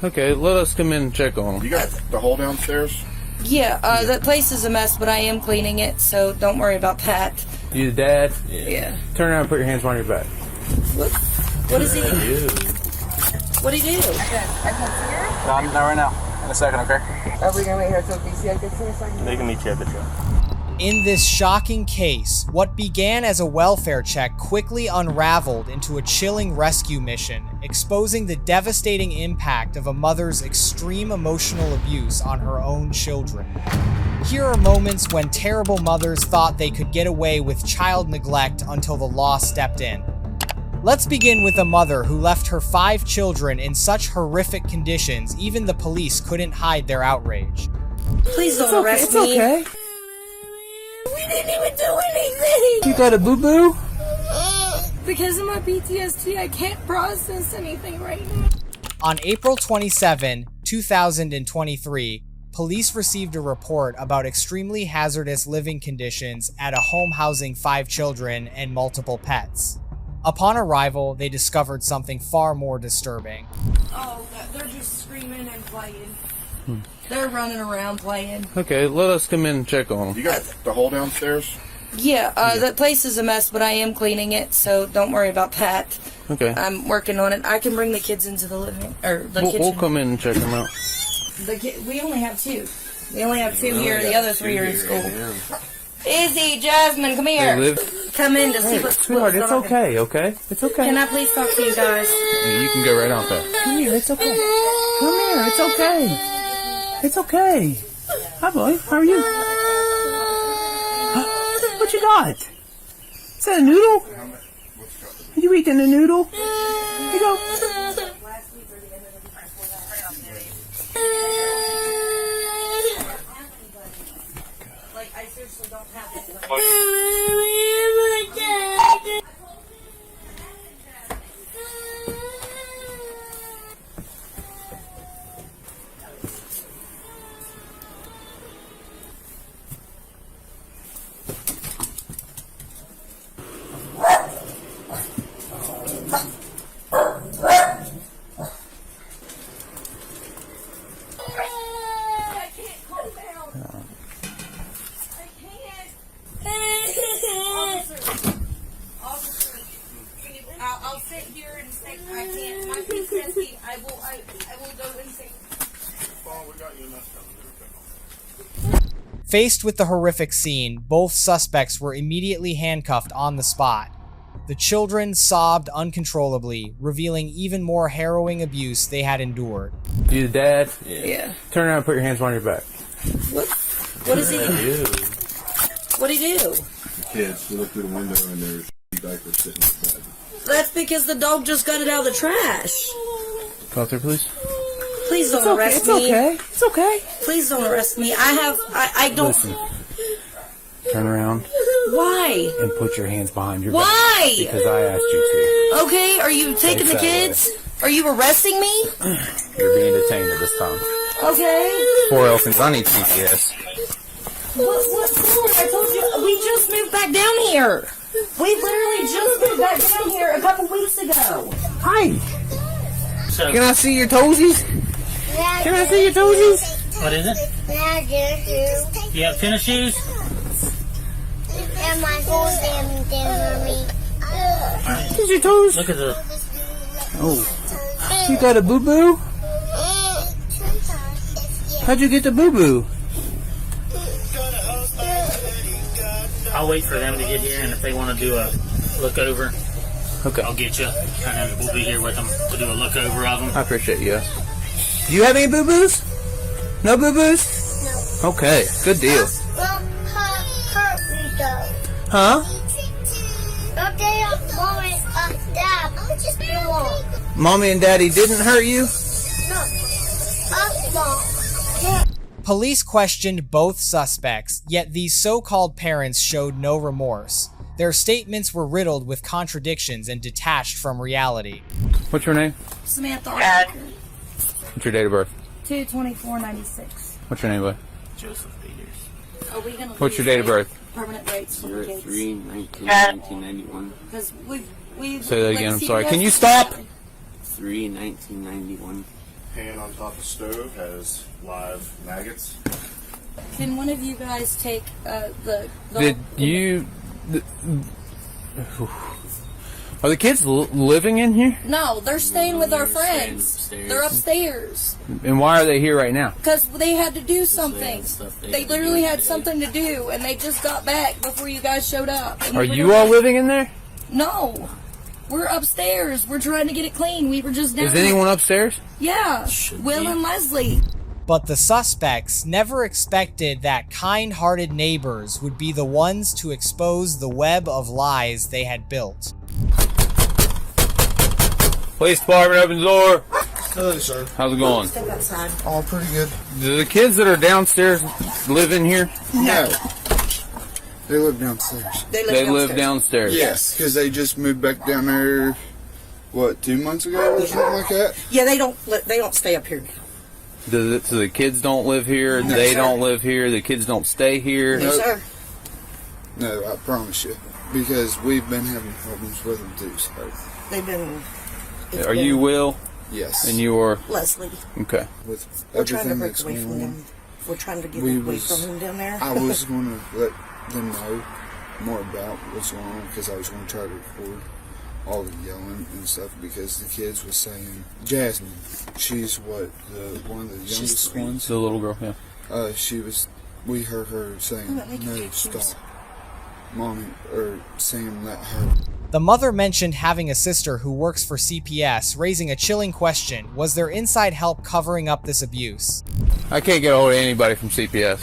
Okay, let us come in and check on them. You got the hole downstairs? Yeah, that place is a mess, but I am cleaning it, so don't worry about that. You the dad? Yeah. Turn around and put your hands behind your back. What is he? What'd he do? No, not right now. In a second, okay? Are we gonna wait here till DCI gets here a second? They can meet you at the truck. In this shocking case, what began as a welfare check quickly unraveled into a chilling rescue mission, exposing the devastating impact of a mother's extreme emotional abuse on her own children. Here are moments when terrible mothers thought they could get away with child neglect until the law stepped in. Let's begin with a mother who left her 5 children in such horrific conditions even the police couldn't hide their outrage. Please don't arrest me. It's okay. We didn't even do anything. You got a boo-boo? Because of my PTSD, I can't process anything right now. On April 27, 2023, police received a report about extremely hazardous living conditions at a home housing 5 children and multiple pets. Upon arrival, they discovered something far more disturbing. Oh, they're just screaming and playing. They're running around playing. Okay, let us come in and check on them. You got the hole downstairs? Yeah, that place is a mess, but I am cleaning it, so don't worry about that. Okay. I'm working on it. I can bring the kids into the living or the kitchen. We'll come in and check them out. We only have 2. We only have 2 here. The other 3 are in school. Izzy, Jasmine, come here. Come in to see what's Sweetheart, it's okay, okay? It's okay. Can I please talk to you guys? You can go right off there. Come here, it's okay. Come here, it's okay. It's okay. Hi, boy. How are you? What you got? Is that a noodle? Are you eating a noodle? Here you go. Like, I seriously don't have it. I'll sit here and say I can't. My PTSD. I will go and say. Faced with the horrific scene, both suspects were immediately handcuffed on the spot. The children sobbed uncontrollably, revealing even more harrowing abuse they had endured. You the dad? Yeah. Turn around and put your hands behind your back. What is he? What'd he do? Kids, we look through the window and there's diapers sitting in the bed. That's because the dog just got it out of the trash. Go out there, please. Please don't arrest me. It's okay. Please don't arrest me. I don't. Listen. Turn around Why? and put your hands behind your Why? back. Because I asked you to. Okay, are you taking the kids? Are you arresting me? You're being detained at this time. Okay. 4 Elkins, I need CPS. What's wrong? I told you, we just moved back down here. We literally just moved back down here a couple weeks ago. Hi. Can I see your toesies? Can I see your toesies? What is it? You have tennis shoes? And my whole damn thing for me. Here's your toes. Look at the... Oh. You got a boo-boo? How'd you get the boo-boo? I'll wait for them to get here, and if they want to do a look over, Okay. I'll get you, and then we'll be here with them to do a look over of them. I appreciate you. Do you have any boo-boos? No boo-boos? No. Okay, good deal. Hurt me though. Huh? Okay, Dad. Mommy and Daddy didn't hurt you? No. Police questioned both suspects, yet these so-called parents showed no remorse. Their statements were riddled with contradictions and detached from reality. What's your name? Samantha. What's your date of birth? 2/24/96. What's your name, bud? Joseph Peters. Are we gonna? What's your date of birth? Permanent rates for the kids. 3/19/1991. Because we Say that again, I'm sorry. Can you stop? 3/1991. pan on top of the stove has live maggots. Can one of you guys take the Did you? Are the kids living in here? No, they're staying with our friends. They're upstairs. And why are they here right now? Because they had to do something. They literally had something to do, and they just got back before you guys showed up. And Are we were you all living in there? No. We're upstairs. We're trying to get it clean. We were just down. Is anyone upstairs? Yeah. Will and Leslie. But the suspects never expected that kind-hearted neighbors would be the ones to expose the web of lies they had built. Police department, open the door. Hello, sir. How's it going? Step outside. All pretty good. Do the kids that are downstairs live in here? No. They live downstairs. They live downstairs. Yes, because they just moved back down there, what, 2 months ago or something like that? Yeah, they don't stay up here now. So the kids don't live here, No, they sir. don't live here, the kids don't stay here? No, sir. No, I promise you. Because we've been having problems with them too, so. They've been... Are you Will? Yes. And you are? Leslie. Okay. With We're trying to everything break that's away going from on, them. We're trying to get we away was- from them down there. I was going to let them know more about what's going on because I was going to try to record all the yelling and stuff because the kids was saying, Jasmine, she's what, one of the youngest ones? The little girl, yeah. We heard her saying, no, stop. Mommy, or saying let her. The mother mentioned having a sister who works for CPS, raising a chilling question: was there inside help covering up this abuse? I can't get a hold of anybody from CPS.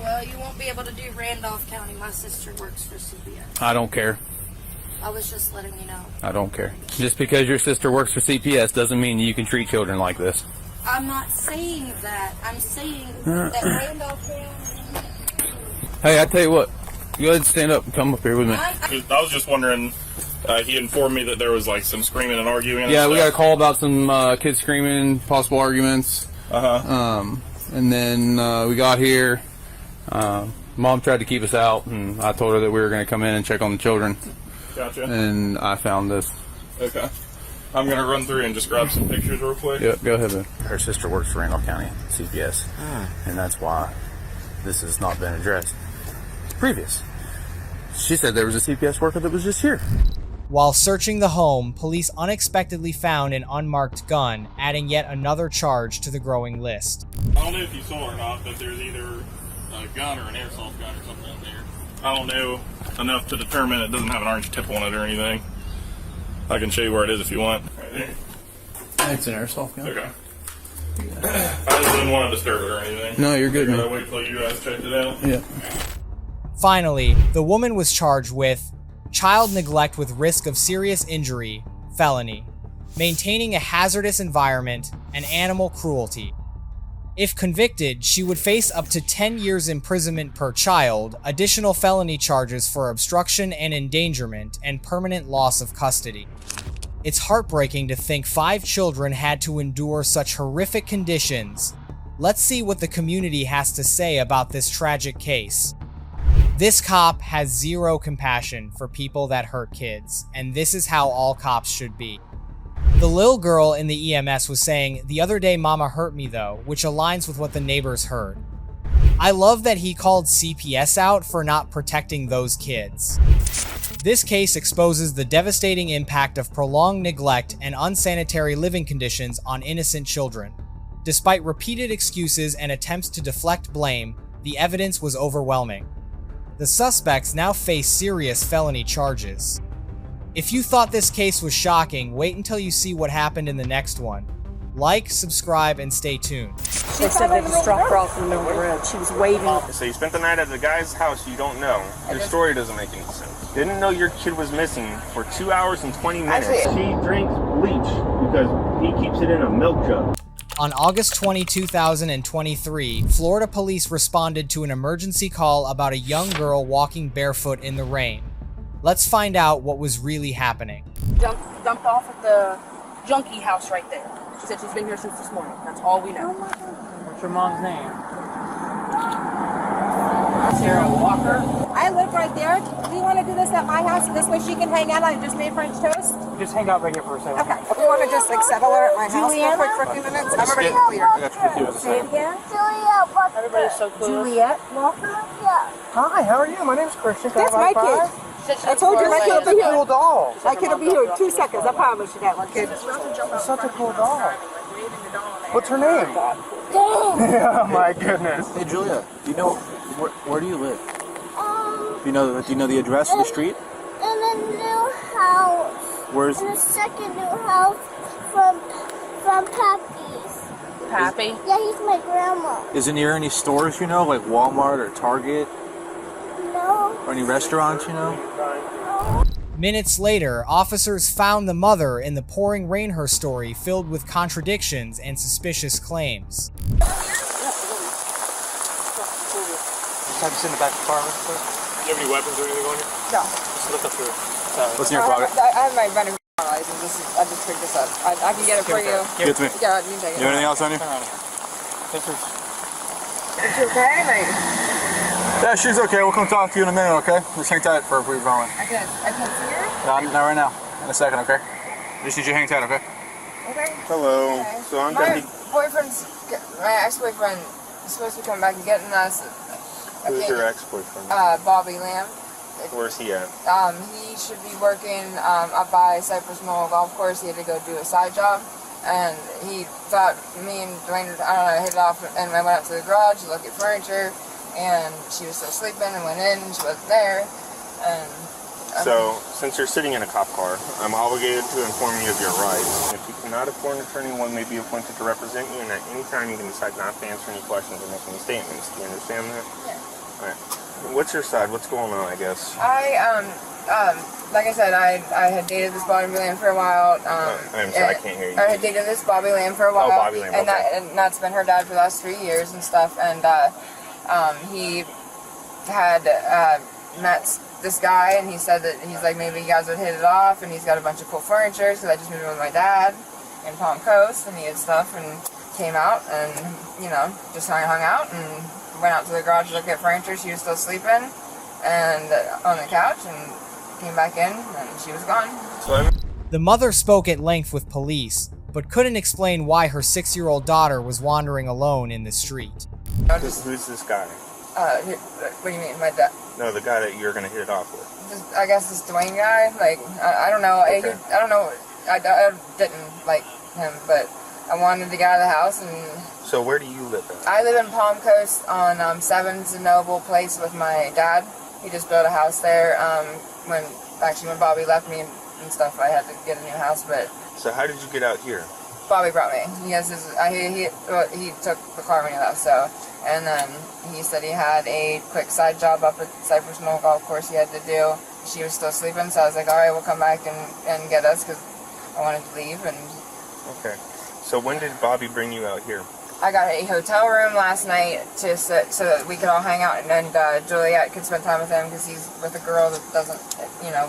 Well, you won't be able to do Randolph County. My sister works for CPS. I don't care. I was just letting you know. I don't care. Just because your sister works for CPS doesn't mean you can treat children like this. I'm not saying that. I'm saying that Randolph County... Hey, I tell you what. Go ahead and stand up and come up here with me. I was just wondering, he informed me that there was like some screaming and arguing. Yeah, we got a call about some kids screaming, possible arguments. And then we got here. Mom tried to keep us out, and I told her that we were going to come in and check on the children. Gotcha. And I found this. Okay. I'm going to run through and just grab some pictures real quick. Yep, go ahead, man. Her sister works for Randolph County CPS, and that's why this has not been addressed previous. She said there was a CPS worker that was just here. While searching the home, police unexpectedly found an unmarked gun, adding yet another charge to the growing list. I don't know if you saw or not, but there's either a gun or an airsoft gun or something in there. I don't know enough to determine it doesn't have an orange tip on it or anything. I can show you where it is if you want. Right there. It's an airsoft gun. Okay. I just didn't want to disturb it or anything. No, you're good, Gotta man. wait till you guys checked it out. Yeah. Finally, the woman was charged with child neglect with risk of serious injury, felony, maintaining a hazardous environment, and animal cruelty. If convicted, she would face up to 10 years imprisonment per child, additional felony charges for obstruction and endangerment, and permanent loss of custody. It's heartbreaking to think 5 children had to endure such horrific conditions. Let's see what the community has to say about this tragic case. This cop has zero compassion for people that hurt kids, and this is how all cops should be. The little girl in the EMS was saying, "The other day mama hurt me though," which aligns with what the neighbors heard. I love that he called CPS out for not protecting those kids. This case exposes the devastating impact of prolonged neglect and unsanitary living conditions on innocent children. Despite repeated excuses and attempts to deflect blame, the evidence was overwhelming. The suspects now face serious felony charges. If you thought this case was shocking, wait until you see what happened in the next one. Like, subscribe, and stay tuned. They said they just dropped her off in the middle of the road. She was waving. So you spent the night at the guy's house you don't know. Your story doesn't make any sense. Didn't know your kid was missing for 2 hours and 20 minutes. She drinks bleach because he keeps it in a milk jug. On August 20, 2023, Florida police responded to an emergency call about a young girl walking barefoot in the rain. Let's find out what was really happening. Dumped off at the junkie house right there. She said she's been here since this morning. That's all we know. What's your mom's name? Sarah Walker. I live right there. Do you want to do this at my house? This way she can hang out. I just made French toast. Just hang out right here for a second. Okay. want to just like settle her at my house real quick for a few minutes? I'm already clear. Say it again. Juliet Walker. Everybody's so cool. Juliet Walker. Yeah. Hi, how are you? My name's Christian. That's my kid. I told you my kid will be here. Cool doll. My kid will be here in 2 seconds. I promise you that one, kid. She's such a cool doll. What's her name? Oh my goodness. Hey Julia, do you know where do you live? Do you know the address of the street? In a new house. Where's in the second new house from Pappy's. Pappy? Yeah, he's my grandma. is it near any stores you know, like Walmart or Target? No. Or any restaurants you know? Minutes later, officers found the mother in the pouring rain her story filled with contradictions and suspicious claims. Just have to sit in the back of the car real quick. Do you have any weapons or anything on you? No. Just look up here. What's in your pocket? I have my running license. I just picked this up. I can get it for you. Give it to me. Yeah, you can take it. You have anything else on you? Is she okay? Like, Yeah, she's okay. We'll come talk to you in a minute, okay? Just hang tight for we're going. I can't see her? No, not right now. In a second, okay? Just need you to hang tight, okay? Okay. Hello. Okay. So I'm my gonna be. my ex-boyfriend is supposed to be coming back and getting us. Who's your ex-boyfriend? Bobby Lamb. Where's he at? He should be working up by Cypress Knoll Golf Course. He had to go do a side job, and he thought me and Dwayne, hit it off, and I went out to the garage to look at furniture, and she was still sleeping, and went in, and she wasn't there, and... So, since you're sitting in a cop car, I'm obligated to inform you of your rights. If you cannot afford an attorney, one may be appointed to represent you, and at any time you can decide not to answer any questions or make any statements. Do you understand that? Yeah. Alright. What's your side? What's going on, I guess? Like I said, I had dated this Bobby Lamb for a while. I'm sorry, I can't hear you. I had dated this Bobby Lamb for a while. Oh, Bobby Lamb, and, okay. and that's been her dad for the last 3 years and stuff, and he had met this guy, and he said that he's like, maybe you guys would hit it off, and he's got a bunch of cool furniture, so I just moved in with my dad in Palm Coast, and he had stuff, and came out, and, just hung out, and went out to the garage to look at furniture. She was still sleeping, and on the couch, and came back in, and she was gone. The mother spoke at length with police, but couldn't explain why her 6-year-old daughter was wandering alone in the street. Who's this guy? What do you mean, my dad? No, the guy that you're going to hit it off with. I guess this Dwayne guy, I don't know. Okay. I don't know. I didn't like him, but I wanted to get out of the house, and... So where do you live at? I live in Palm Coast on 7th and Noble Place with my dad. He just built a house there. When Bobby left me and stuff, I had to get a new house, but... So how did you get out here? Bobby brought me. He has his, he took the car when he left, so... And then he said he had a quick side job up at Cypress Knoll Golf Course he had to do. She was still sleeping, so I was like, alright, we'll come back and get us, because I wanted to leave, and... Okay. So when did Bobby bring you out here? I got a hotel room last night so that we could all hang out, and Juliet could spend time with him, because he's with a girl that doesn't,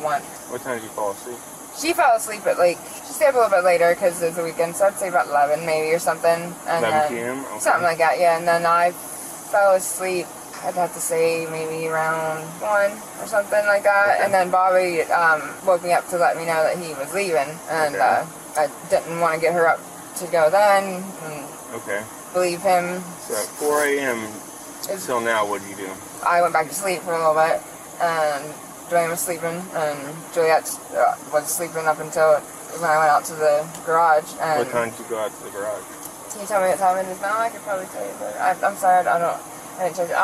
want... What time did you fall asleep? She fell asleep at, she stayed up a little bit later, because it's a weekend, so I'd say about 11 maybe, or something. And 11 p.m.? Okay. Something like that, yeah, and then I fell asleep, I'd have to say maybe around 1 or something like that, Okay. and then Bobby woke me up to let me know that he was leaving, and Okay. I didn't want to get her up to go then, and Okay. believe him. So at 4 a.m. till now, what did you do? I went back to sleep for a little bit, and Dwayne was sleeping, and Juliet was sleeping up until when I went out to the garage. And What time did you go out to the garage? Can you tell me what time it is now? I could probably tell you, but I'm sorry, I didn't check it.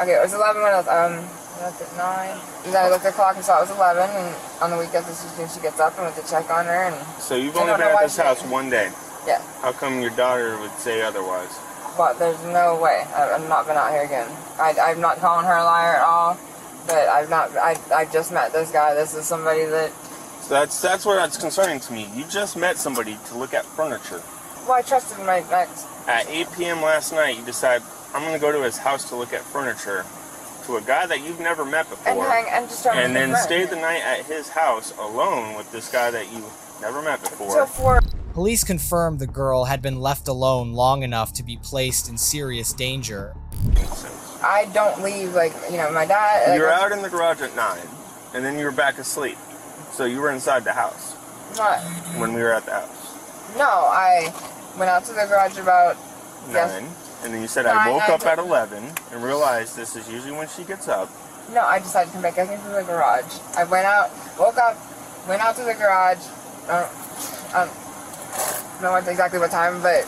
Okay, it was 11 when I left at 9. And then I looked at the clock and saw it was 11, and on the weekends she gets up and went to check on her. And So you've only been at this house one day? Yeah. How come your daughter would say otherwise? But there's no way. I've not been out here again. I'm not calling her a liar at all, but I just met this guy. This is somebody that... So that's what's concerning to me. You just met somebody to look at furniture. Well, I trusted my ex. At 8 p.m. last night, you decide, I'm going to go to his house to look at furniture, to a guy that you've never met before, and then stay the night at his house alone with this guy that you never met before. Police confirmed the girl had been left alone long enough to be placed in serious danger. I don't leave, my dad... You were out in the garage at 9, and then you were back asleep. So you were inside the house Not... when we were at the house. No, I went out to the garage about 9. And then you said I woke up at 11 and realized this is usually when she gets up. No, I decided to come back. I came to the garage. I went out, woke up, went out to the garage. I don't know exactly what time, but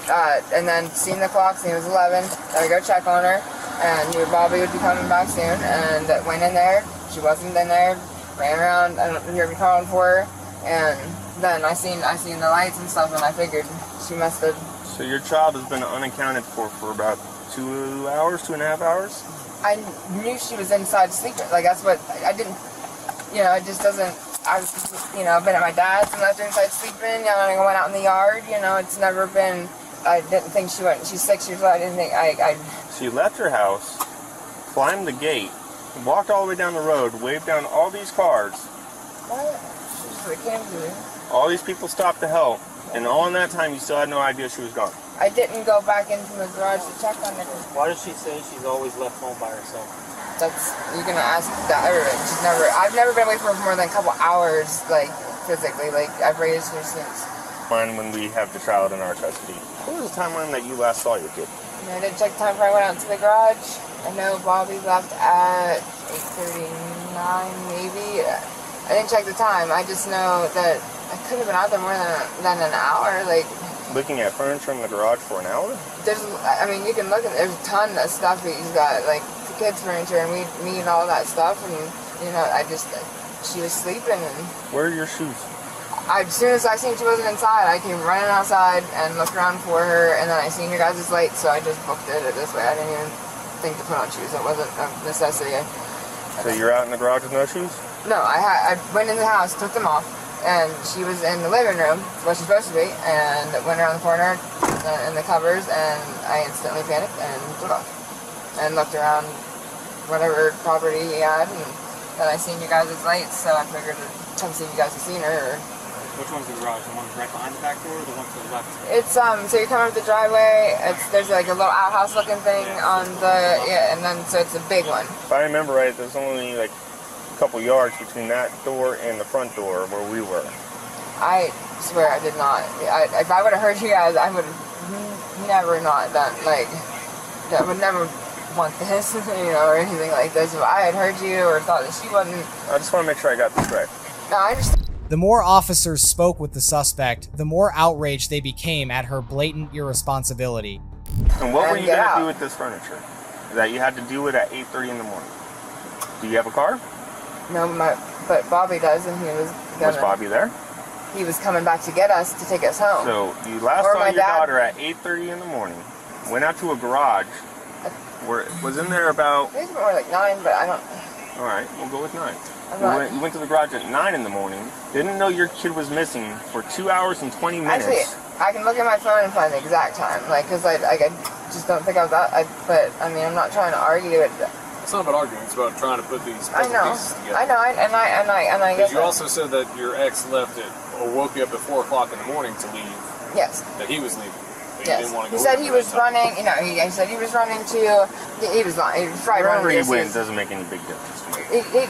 and then seen the clock, seen it was 11. Then I go check on her, and knew Bobby would be coming back soon. And went in there. She wasn't in there. Ran around. I don't hear me calling for her. And then I seen the lights and stuff, and I figured she must have. So your child has been unaccounted for about 2 hours, 2.5 hours? I knew she was inside sleeping. Like, that's what, I didn't, it just doesn't, I've been at my dad's and left her inside sleeping, and I went out in the yard, it's never been, I didn't think she's 6 years old, I didn't think, She left her house, climbed the gate, walked all the way down the road, waved down all these cars. What? She just came to me. All these people stopped to help. And all in that time, you still had no idea she was gone. I didn't go back into the garage to check on her. Why does she say she's always left home by herself? You're gonna ask that. I've never been away from her for more than a couple hours, like, physically. Like, I've raised her since. Mine when we have the child in our custody. What was the timeline that you last saw your kid? I didn't check the time before I went out to the garage. I know Bobby left at 8:39, maybe. I didn't check the time. I just know that I couldn't have been out there more than an hour. Like, looking at furniture in the garage for an hour? You can look at, there's a ton of stuff that he's got, like the kids' furniture and me and all that stuff. And she was sleeping. And where are your shoes? As soon as I seen she wasn't inside, I came running outside and looked around for her. And then I seen your guys' late, so I just booked it this way. I didn't even think to put on shoes. It wasn't a necessity. So you're out in the garage with no shoes? No, I went in the house, took them off. And she was in the living room, where she's supposed to be, and went around the corner in the covers, and I instantly panicked and took off. And looked around whatever property he had, and then I seen you guys' lights, so I figured to come see if you guys have seen her. Which one's the garage? The one right behind the back door, or the one to the left? It's so you're coming up the driveway. There's like a little outhouse looking thing on the and then so it's a big one. If I remember right, there's only like couple yards between that door and the front door where we were. I swear I did not. If I would have heard you guys, I would have never not done, like, I would never want this, or anything like this. If I had heard you or thought that she wasn't. I just want to make sure I got this right. No, I understand. The more officers spoke with the suspect, the more outraged they became at her blatant irresponsibility. And what were you going to do with this furniture? That you had to do it at 8:30 in the morning? Do you have a car? No, but Bobby does, and he was gonna... Was Bobby there? He was coming back to get us, to take us home. So, you last saw your daughter at 8:30 in the morning, went out to a garage, was in there about... Maybe more like 9, but I don't... Alright, we'll go with 9. You went to the garage at 9 in the morning, didn't know your kid was missing for 2 hours and 20 minutes. Actually, I can look at my phone and find the exact time, like, because I just don't think I was out, but, I mean, I'm not trying to argue it. It's not about arguing. It's about trying to put these puzzle pieces together. I know, and I Because you also said that your ex left it or woke you up at 4 o'clock in the morning to leave. Yes. That he was leaving. That yes. You didn't want to go he said he was running. He said he was running to. He was lying. He was probably wherever running. He went doesn't make any big difference to me.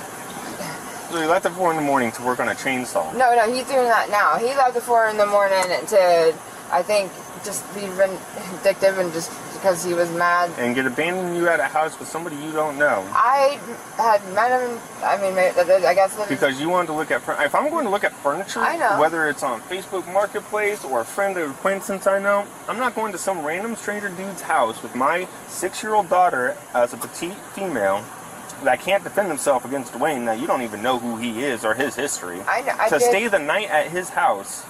So he left at 4 in the morning to work on a chainsaw. No, he's doing that now. He left at 4 in the morning to, I think, just be vindictive and just because he was mad. And get abandoned you at a house with somebody you don't know. I had met him, I mean, I guess... Because you wanted to look at... If I'm going to look at furniture, I know. Whether it's on Facebook Marketplace or a friend or acquaintance I know, I'm not going to some random stranger dude's house with my 6-year-old daughter as a petite female that can't defend himself against Dwayne, that you don't even know who he is or his history. To stay the night at his house...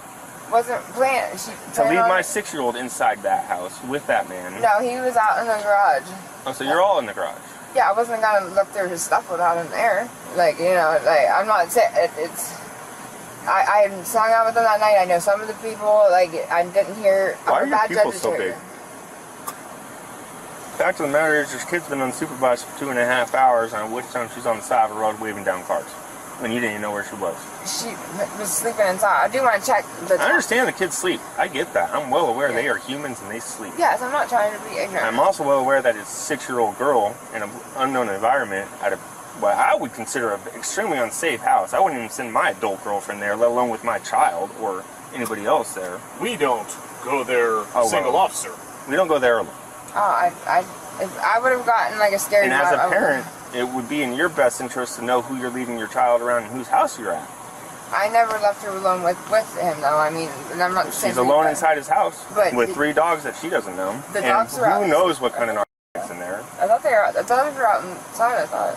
Wasn't planned. To leave my 6-year-old inside that house with that man. No, he was out in the garage. Oh, so you're all in the garage? Yeah, I wasn't gonna look through his stuff without him there. Like, I'm not saying it's. I hung out with him that night. I know some of the people. Like, I didn't hear. Why are your people so big? Fact of the matter is, this kid's been unsupervised for 2.5 hours, and at which time she's on the side of the road waving down cars. And you didn't even know where she was. She was sleeping inside. I do want to check the time. I understand the kids sleep. I get that. I'm well aware they are humans and they sleep. Yes, I'm not trying to be ignorant. I'm also well aware that it's a 6-year-old girl in an unknown environment at what I would consider an extremely unsafe house. I wouldn't even send my adult girlfriend there, let alone with my child or anybody else there. We don't go there single officer. We don't go there alone. If I would have gotten like a scary And as vibe, a parent, it would be in your best interest to know who you're leaving your child around and whose house you're at. I never left her alone with him, though. I mean, and I'm not saying she's alone inside his house with 3 dogs that she doesn't know. The dogs are out. Who knows what kind of narcissist in there? I thought they were out inside. I thought.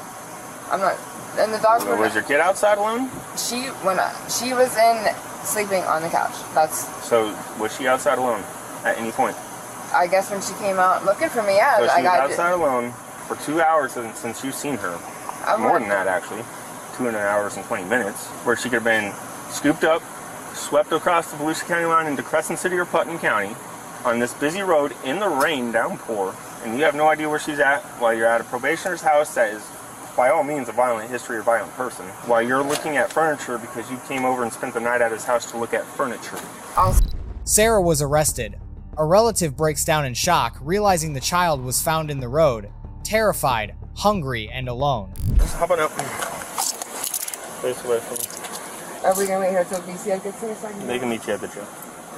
I'm not. And the dogs were. Was your kid outside alone? She was in sleeping on the couch. So was she outside alone at any point? I guess when she came out looking for me, yeah. So she was outside alone for 2 hours since you've seen her. More than that, actually. 2 hours and 20 minutes, where she could have been scooped up, swept across the Volusia County line into Crescent City or Putnam County on this busy road in the rain, downpour, and you have no idea where she's at while you're at a probationer's house that is, by all means, a violent history or violent person, while you're looking at furniture because you came over and spent the night at his house to look at furniture. Sarah was arrested. A relative breaks down in shock, realizing the child was found in the road, terrified, hungry, and alone. Just hopping up. Face away from me. Are we gonna wait here till DCF gets here? They can meet you at the jail.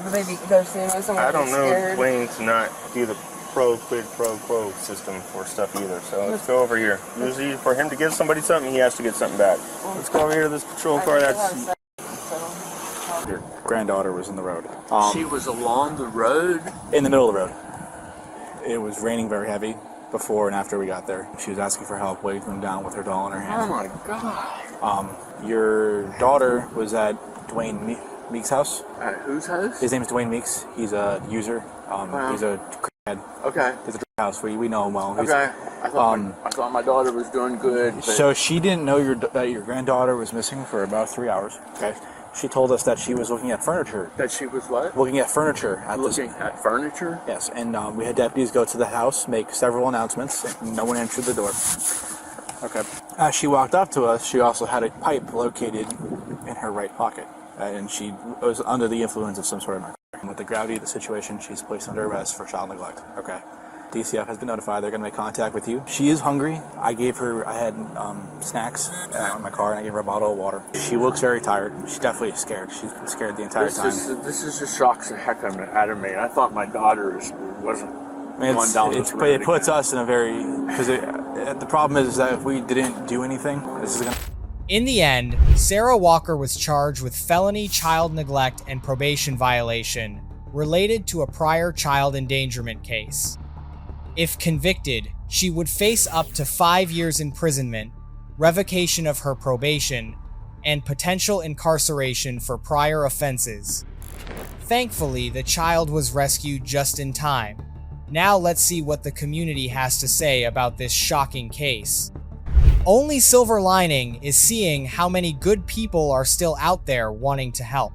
Will they be there soon? I don't know Dwayne to not do the quid pro quo system for stuff either. So let's go over here. Usually for him to give somebody something, he has to get something back. Let's go over here to this patrol car. That's your granddaughter was in the road. She was along the road? In the middle of the road. It was raining very heavy before and after we got there. She was asking for help, waving down with her doll in her hand. Oh my God. Your daughter was at Dwayne Meeks' house. At whose house? His name is Dwayne Meeks. He's a user. He's a crackhead. Okay. He's a house. We know him well. Okay. I thought my daughter was doing good. But... So she didn't know that your granddaughter was missing for about 3 hours. Okay. She told us that she was looking at furniture. That she was what? Looking at furniture. At furniture? Yes, and we had deputies go to the house, make several announcements. No one answered the door. Okay. As she walked up to us, she also had a pipe located in her right pocket. And she was under the influence of some sort of narcotic. With the gravity of the situation, she's placed under arrest for child neglect. Okay. DCF has been notified. They're going to make contact with you. She is hungry. I had snacks in my car, and I gave her a bottle of water. She looks very tired. She's definitely scared. She's been scared the entire time. This just shocks the heck out of me. I thought my daughter wasn't going down this road. It puts us in a very... Because the problem is that if we didn't do anything, this is going to... In the end, Sarah Walker was charged with felony child neglect and probation violation related to a prior child endangerment case. If convicted, she would face up to 5 years imprisonment, revocation of her probation, and potential incarceration for prior offenses. Thankfully, the child was rescued just in time. Now let's see what the community has to say about this shocking case. Only silver lining is seeing how many good people are still out there wanting to help.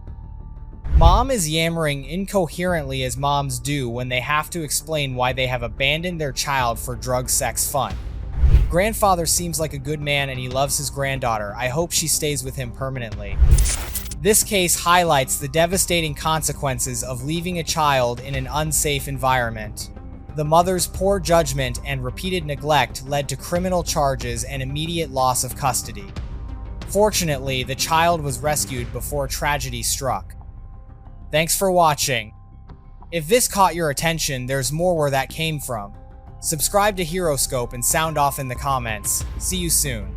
Mom is yammering incoherently as moms do when they have to explain why they have abandoned their child for drug sex fun. Grandfather seems like a good man and he loves his granddaughter. I hope she stays with him permanently. This case highlights the devastating consequences of leaving a child in an unsafe environment. The mother's poor judgment and repeated neglect led to criminal charges and immediate loss of custody. Fortunately, the child was rescued before tragedy struck. Thanks for watching. If this caught your attention, there's more where that came from. Subscribe to HeroScope and sound off in the comments. See you soon.